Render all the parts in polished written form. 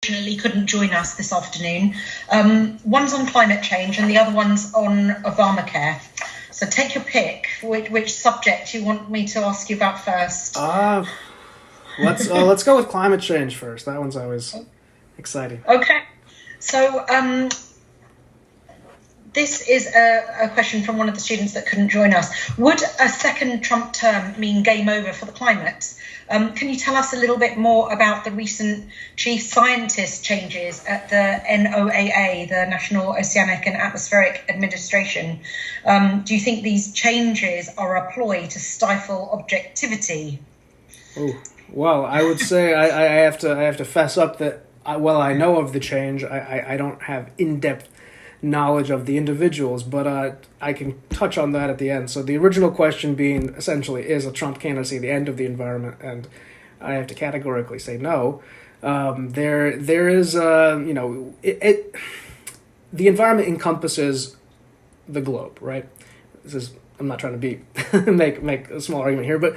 unfortunately couldn't join us this afternoon. One's on climate change and the other one's on Obamacare. So take your pick. Which subject you want me to ask you about first? Let's go with climate change first. That one's always exciting. Okay. So this is a question from one of the students that couldn't join us. Would a second Trump term mean game over for the climate? Can you tell us a little bit more about the recent chief scientist changes at the NOAA, the National Oceanic and Atmospheric Administration? Do you think these changes are a ploy to stifle objectivity? Oh, well, I would say I have to fess up that while I know of the change, I don't have in-depth knowledge of the individuals, but I can touch on that at the end. So the original question being essentially, is a Trump candidacy the end of the environment? And I have to categorically say no. There is the environment encompasses the globe, right? I'm not trying to make a small argument here, but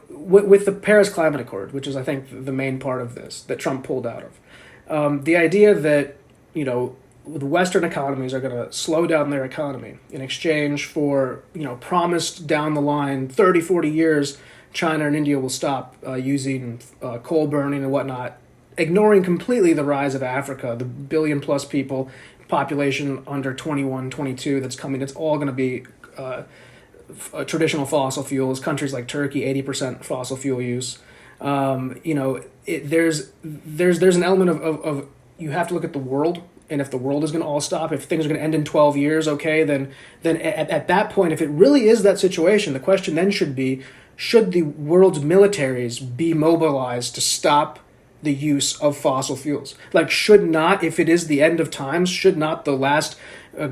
with the Paris Climate Accord, which is I think the main part of this that Trump pulled out of, the idea that the Western economies are going to slow down their economy in exchange for, promised down the line 30, 40 years, China and India will stop using coal burning and whatnot, ignoring completely the rise of Africa, the billion-plus people, population under 21, 22 that's coming. It's all going to be traditional fossil fuels. Countries like Turkey, 80% fossil fuel use. There's an element of you have to look at the world. And if the world is going to all stop, if things are going to end in 12 years, okay, then at that point, if it really is that situation, the question then should be, should the world's militaries be mobilized to stop the use of fossil fuels? Like, should not, if it is the end of times, should not the last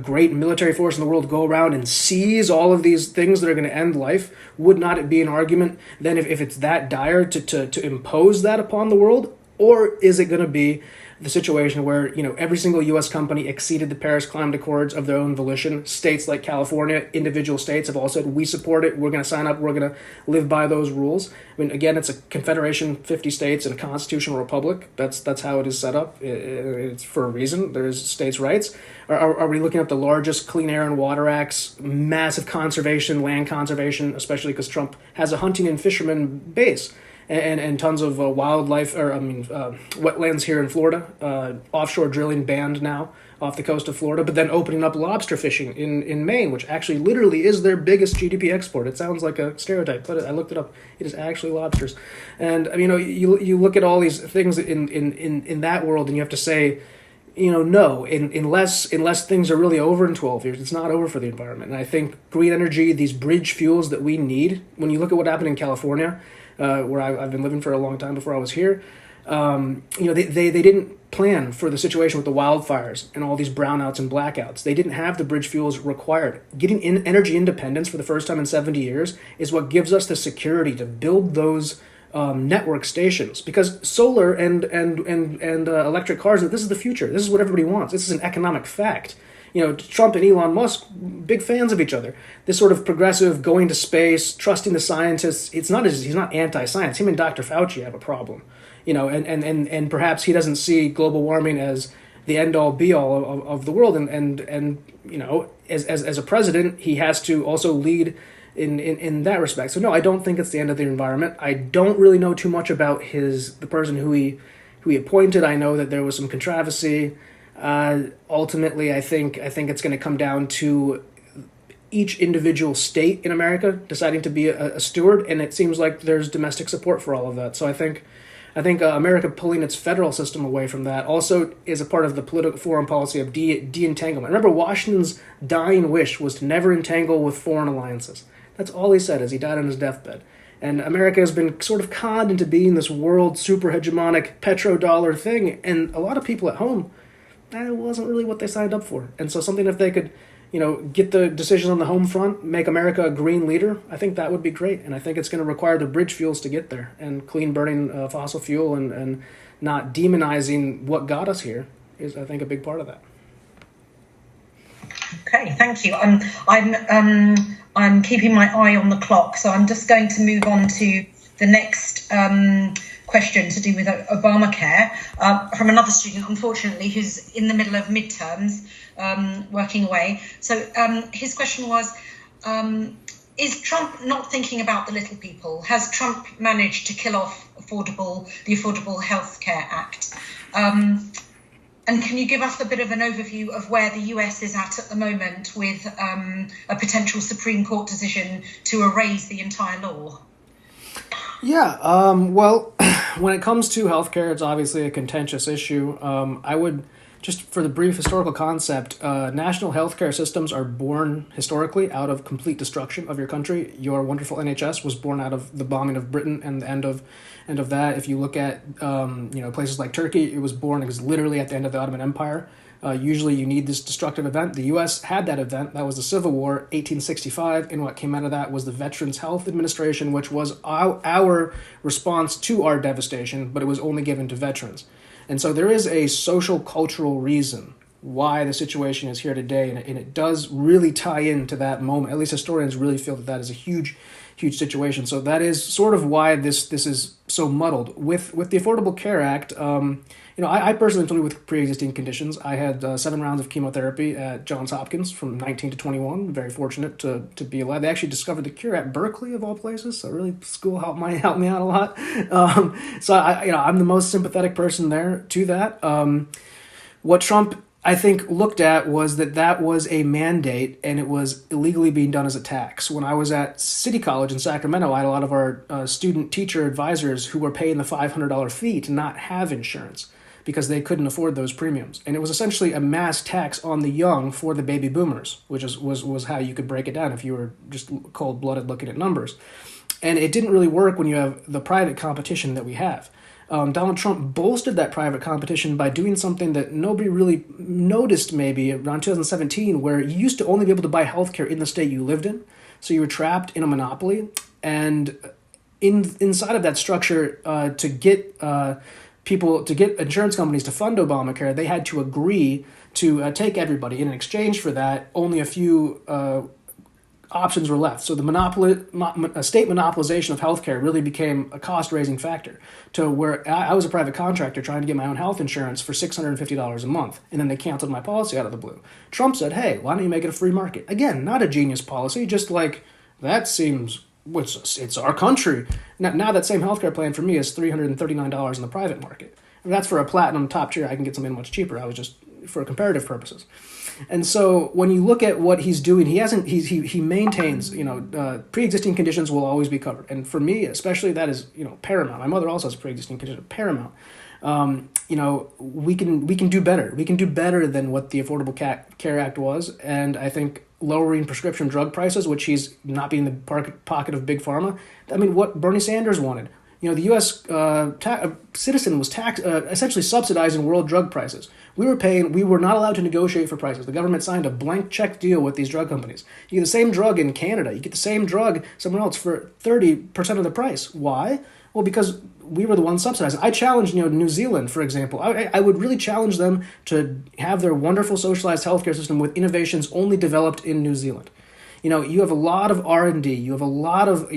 great military force in the world go around and seize all of these things that are going to end life? Would not it be an argument then if it's that dire to impose that upon the world? Or is it going to be the situation where, every single U.S. company exceeded the Paris Climate Accords of their own volition? States like California, individual states have all said, we support it, we're going to sign up, we're going to live by those rules. I mean, again, it's a confederation, 50 states, and a constitutional republic. That's how it is set up. It's for a reason. There's states' rights. Are we looking at the largest Clean Air and Water Acts, massive conservation, land conservation, especially because Trump has a hunting and fisherman base? And tons of wildlife, wetlands here in Florida, offshore drilling banned now off the coast of Florida, but then opening up lobster fishing in Maine, which actually literally is their biggest GDP export. It sounds like a stereotype, but I looked it up. It is actually lobsters. And you look at all these things in that world, and you have to say, no, unless things are really over in 12 years, it's not over for the environment. And I think green energy, these bridge fuels that we need, when you look at what happened in California, where I've been living for a long time before I was here, they didn't plan for the situation with the wildfires and all these brownouts and blackouts. They didn't have the bridge fuels required. Getting energy independence for the first time in 70 years is what gives us the security to build those network stations, because solar and electric cars, this is the future. This is what everybody wants. This is an economic fact. Trump and Elon Musk, big fans of each other. This sort of progressive, going to space, trusting the scientists. He's not anti-science. Him and Dr. Fauci have a problem. And perhaps he doesn't see global warming as the end-all, be-all of the world. And as a president, he has to also lead in that respect. So no, I don't think it's the end of the environment. I don't really know too much about the person who he appointed. I know that there was some controversy. Ultimately, I think it's going to come down to each individual state in America deciding to be a steward, and it seems like there's domestic support for all of that. So I think America pulling its federal system away from that also is a part of the political foreign policy of de-entanglement. Remember, Washington's dying wish was to never entangle with foreign alliances. That's all he said as he died on his deathbed. And America has been sort of conned into being this world super hegemonic petrodollar thing, and a lot of people at home, that wasn't really what they signed up for. And so something, if they could, get the decisions on the home front, make America a green leader, I think that would be great. And I think it's going to require the bridge fuels to get there. And clean burning fossil fuel and not demonizing what got us here is, I think, a big part of that. Okay, thank you. I'm keeping my eye on the clock, so I'm just going to move on to the next question to do with Obamacare from another student, unfortunately, who's in the middle of midterms, working away. So his question was, is Trump not thinking about the little people? Has Trump managed to kill off the Affordable Health Care Act? And can you give us a bit of an overview of where the US is at the moment with a potential Supreme Court decision to erase the entire law? Yeah, well, when it comes to healthcare, it's obviously a contentious issue. I would, just for the brief historical concept, national healthcare systems are born historically out of complete destruction of your country. Your wonderful NHS was born out of the bombing of Britain and the end of that. If you look at places like Turkey, it was born literally at the end of the Ottoman Empire. Usually you need this destructive event. The U.S. had that event. That was the Civil War, 1865, and what came out of that was the Veterans Health Administration, which was our response to our devastation, but it was only given to veterans. And so there is a social, cultural reason why the situation is here today, and it does really tie into that moment. At least historians really feel that is a huge situation. So that is sort of why this is so muddled. With the Affordable Care Act, I personally am dealing with pre-existing conditions. I had 7 rounds of chemotherapy at Johns Hopkins from 19 to 21. Very fortunate to be alive. They actually discovered the cure at Berkeley, of all places. So really, school helped me out a lot. So I'm the most sympathetic person there to that. What Trump, I think, looked at was that was a mandate and it was illegally being done as a tax. When I was at City College in Sacramento, I had a lot of our student teacher advisors who were paying the $500 fee to not have insurance because they couldn't afford those premiums. And it was essentially a mass tax on the young for the baby boomers, which was how you could break it down if you were just cold-blooded looking at numbers. And it didn't really work when you have the private competition that we have. Donald Trump bolstered that private competition by doing something that nobody really noticed maybe around 2017, where you used to only be able to buy healthcare in the state you lived in. So you were trapped in a monopoly. And inside of that structure, to get insurance companies to fund Obamacare, they had to agree to take everybody. And in exchange for that, only a few options were left. So the state monopolization of healthcare really became a cost-raising factor to where I was a private contractor trying to get my own health insurance for $650 a month, and then they canceled my policy out of the blue. Trump said, hey, why don't you make it a free market? Again, not a genius policy, just like that seems, it's our country. Now that same healthcare plan for me is $339 in the private market. And that's for a platinum top tier. I can get something much cheaper. I was just for comparative purposes. And so when you look at what he's doing, he maintains, pre-existing conditions will always be covered. And for me, especially, that is, paramount. My mother also has pre-existing condition, paramount. We can do better. We can do better than what the Affordable Care Act was. And I think lowering prescription drug prices, which he's not being in the pocket of big pharma. I mean, what Bernie Sanders wanted. The U.S. Citizen was essentially subsidizing world drug prices. We were not allowed to negotiate for prices. The government signed a blank check deal with these drug companies. You get the same drug in Canada. You get the same drug somewhere else for 30% of the price. Why? Well, because we were the ones subsidizing. I challenged, New Zealand, for example. I would really challenge them to have their wonderful socialized healthcare system with innovations only developed in New Zealand. You have a lot of R&D. You have a lot of,